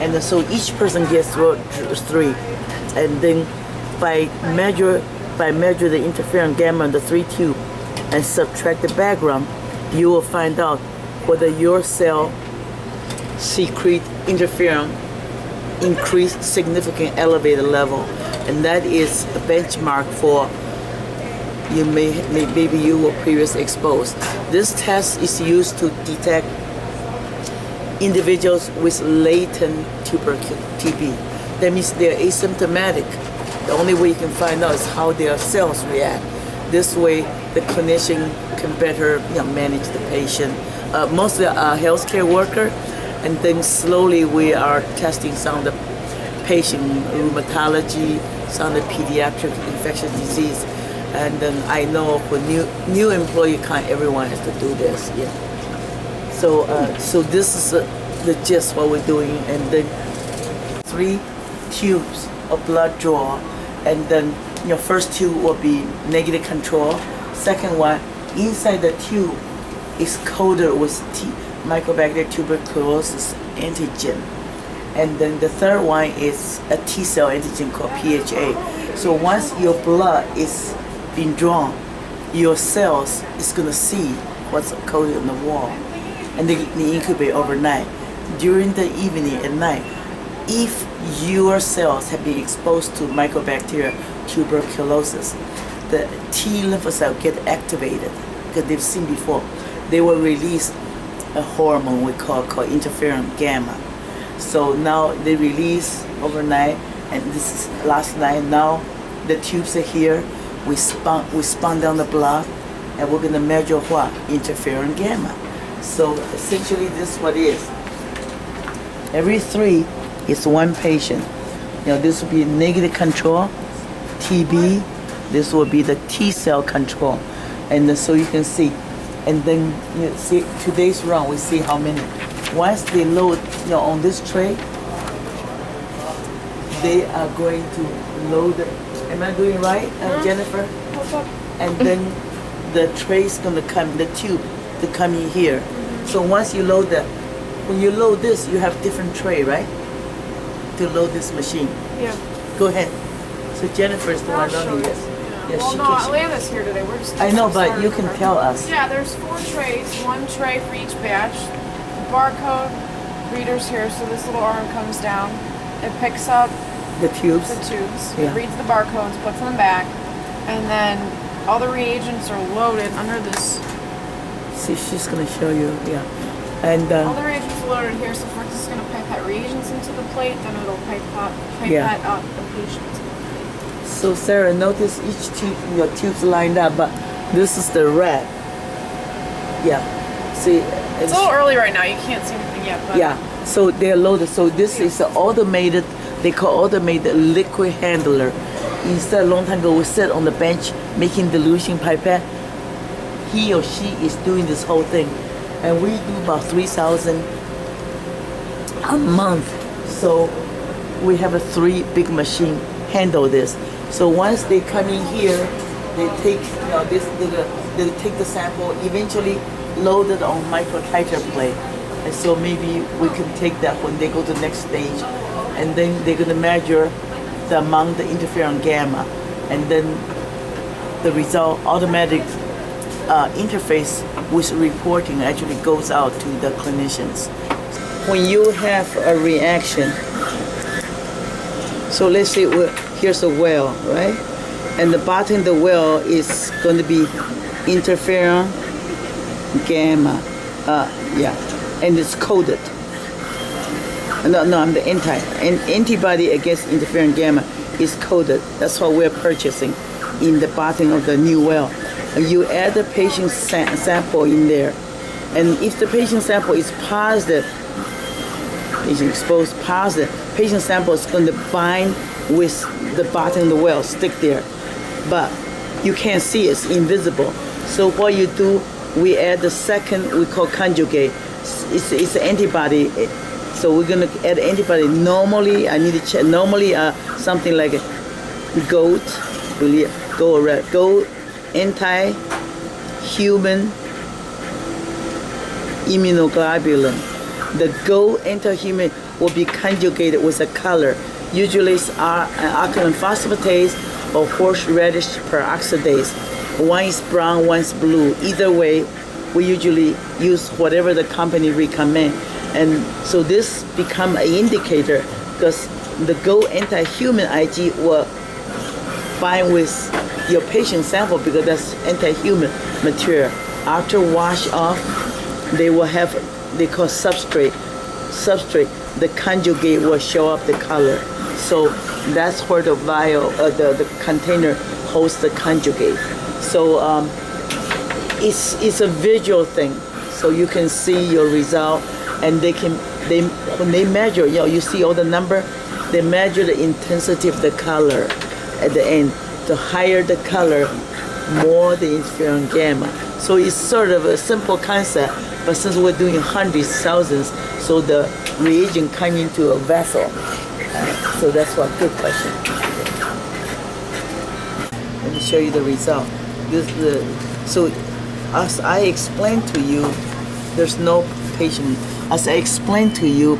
And so each person gets 3. And then by measure the interferon gamma in the 3 tube and subtract the background, you will find out whether your cell secrete interferon increased significant elevated level, and that is a benchmark for maybe you were previously exposed. This test is used to detect individuals with latent tuberculosis TB. That means they're asymptomatic. The only way you can find out is how their cells react. This way, the clinician can better manage the patient. Mostly a healthcare worker, and then slowly we are testing some of the patient rheumatology, some of the pediatric infectious disease. And then I know for new employee kind, everyone has to do this. Yeah. So this is the gist what we're doing, and then 3 tubes of blood draw, and then first tube will be negative control. Second one, inside the tube is coated with Mycobacterium tuberculosis antigen, and then the third one is a T cell antigen called PHA. So once your blood is being drawn, your cells is gonna see what's coated on the wall, and they incubate overnight. During the evening at night, if your cells have been exposed to Mycobacterium tuberculosis, the T lymphocyte get activated because they've seen before. They will release a hormone we call interferon gamma. So now they release overnight, and this is last night. Now the tubes are here. We spun down the blood, and we're gonna measure what? Interferon gamma. So essentially this is what it is. Every 3 is 1 patient. This will be negative control, TB. This will be the T cell control. And then, so you can see. And then see today's run, we see how many. Once they load on this tray, they are going to load it. Am I doing right, Jennifer? And then the tray is going to come, the tube to come in here. So once you load that, when you load this, you have different tray, right? To load this machine. Yeah. Go ahead. So Jennifer is the one running this. Yeah, well, no, Atlanta's here today. We're just. I know, but you can tell us. Yeah, there's 4 trays, 1 tray for each batch. The barcode reader's here, so this little arm comes down. It picks up the tubes. Yeah. It reads the barcodes, puts them back, and then all the reagents are loaded under this. See, she's gonna show you. Yeah. And all the reagents are loaded here, so first it's gonna pipette reagents into the plate, then it'll pipette out the patient. So Sarah, notice each tube, your tubes lined up, but this is the red. Yeah. See. It's a little early right now. You can't see anything yet. But yeah. So they're loaded. So this is an automated. They call automated liquid handler. Instead, a long time ago, we sat on the bench making dilution pipette. He or she is doing this whole thing, and we do about 3,000 a month. So we have a 3 big machine handle this. So once they come in here, they take they take the sample, eventually load it on microtiter plate, and so maybe we can take that when they go to the next stage, and then they're gonna measure the amount of interferon gamma, and then the result automatic interface with reporting actually goes out to the clinicians. When you have a reaction, so let's say here's a well, right? And the bottom of the well is going to be interferon gamma. And it's coded. No, I'm the antibody against interferon gamma is coded. That's what we're purchasing in the bottom of the new well. You add the patient sample in there, and if the patient sample is positive, patient exposed positive, patient sample is going to bind with the bottom of the well, stick there, but you can't see it, it's invisible. So what you do, we add the second, we call conjugate. It's an antibody. So we're gonna add antibody. Normally, I need to check. Normally, something like goat anti-human immunoglobulin. The goat anti-human will be conjugated with a color. Usually it's alkaline phosphatase or horseradish peroxidase. One is brown, one's blue. Either way, we usually use whatever the company recommend. And so this become an indicator because the gold anti-human IG will bind with your patient sample because that's anti-human material. After wash off, they will have, they call substrate. The conjugate will show up the color. So that's where the vial, the container holds the conjugate. So it's a visual thing. So you can see your result, and when they measure, you see all the number, they measure the intensity of the color at the end. The higher the color, more the interferon gamma. So it's sort of a simple concept, but since we're doing hundreds, thousands, so the reagent come into a vessel. So that's one good question. Let me show you the result. So as I explained to you, there's no patient. As I explained to you,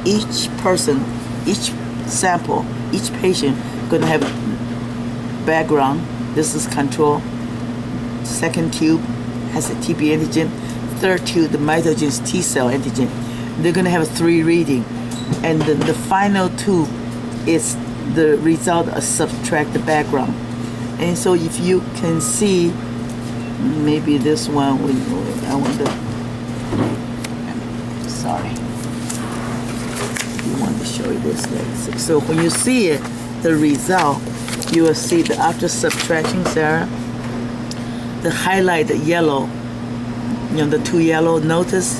each person, each sample, each patient gonna have background. This is control. Second tube has a TB antigen. Third tube, the mitogen's T cell antigen. They're gonna have a 3 reading, and the final tube is the result of subtract the background. And so if you can see, maybe this one, I want to. Sorry, we want to show you this. So when you see it, the result, you will see that after subtraction, Sarah, the highlight, the yellow, the 2 yellow, notice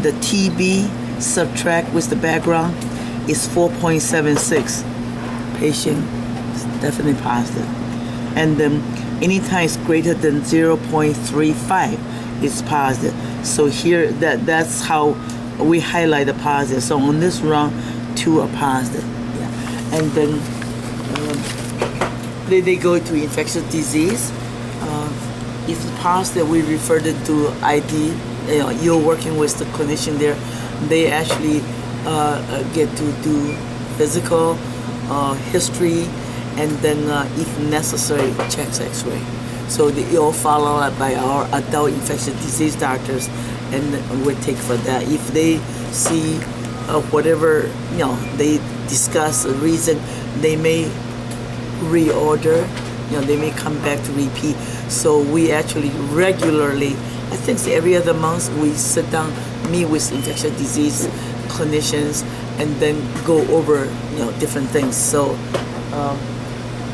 the TB subtract with the background is 4.76. Patient is definitely positive. And then anytime it's greater than 0.35, it's positive. So here, that's how we highlight the positive. So on this run, 2 are positive. Yeah. And then they go to infectious disease. If it's positive, we refer them to ID. You're working with the clinician there. They actually get to do physical history, and then if necessary, checks X-ray. So they all follow up by our adult infectious disease doctors, and we take for that. If they see whatever, they discuss a reason, they may reorder, they may come back to repeat. So we actually regularly, I think every other month, we sit down, meet with infectious disease clinicians, and then go over, different things. So